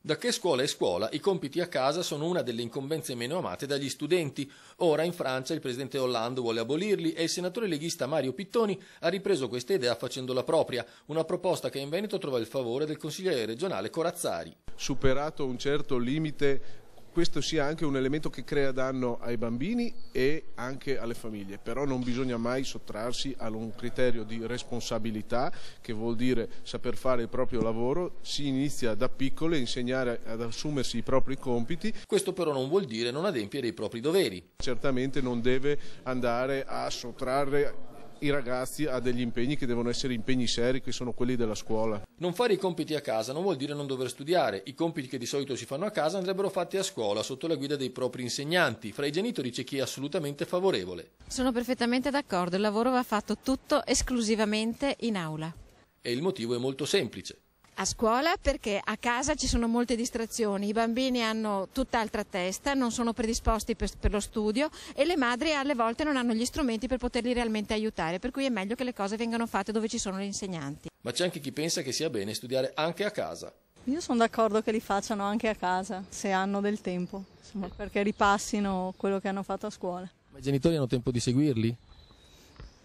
Da che scuola è scuola, i compiti a casa sono una delle incombenze meno amate dagli studenti. Ora in Francia il presidente Hollande vuole abolirli e il senatore leghista Mario Pittoni ha ripreso questa idea facendola propria, una proposta che in Veneto trova il favore del consigliere regionale Corazzari. Superato un certo limite, questo sia anche un elemento che crea danno ai bambini e anche alle famiglie, però non bisogna mai sottrarsi a un criterio di responsabilità, che vuol dire saper fare il proprio lavoro. Si inizia da piccole, insegnare ad assumersi i propri compiti. Questo però non vuol dire non adempiere i propri doveri. Certamente non deve andare a sottrarre i ragazzi a degli impegni che devono essere impegni seri, che sono quelli della scuola. Non fare i compiti a casa non vuol dire non dover studiare. I compiti che di solito si fanno a casa andrebbero fatti a scuola sotto la guida dei propri insegnanti. Fra i genitori c'è chi è assolutamente favorevole. Sono perfettamente d'accordo, il lavoro va fatto tutto esclusivamente in aula. E il motivo è molto semplice. A scuola perché a casa ci sono molte distrazioni, i bambini hanno tutt'altra testa, non sono predisposti per lo studio e le madri alle volte non hanno gli strumenti per poterli realmente aiutare, per cui è meglio che le cose vengano fatte dove ci sono gli insegnanti. Ma c'è anche chi pensa che sia bene studiare anche a casa. Io sono d'accordo che li facciano anche a casa, se hanno del tempo, insomma, perché ripassino quello che hanno fatto a scuola. Ma i genitori hanno tempo di seguirli?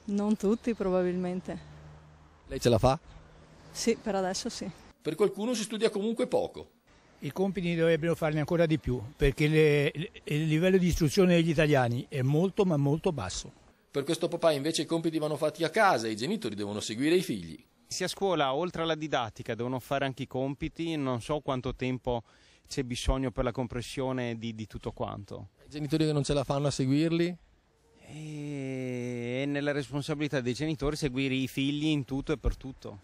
Non tutti probabilmente. Lei ce la fa? Sì, per adesso sì. Per qualcuno si studia comunque poco. I compiti dovrebbero farne ancora di più, perché il livello di istruzione degli italiani è molto ma molto basso. Per questo papà invece i compiti vanno fatti a casa e i genitori devono seguire i figli. Se a scuola, oltre alla didattica, devono fare anche i compiti, non so quanto tempo c'è bisogno per la comprensione di tutto quanto. I genitori che non ce la fanno a seguirli? È nella responsabilità dei genitori seguire i figli in tutto e per tutto.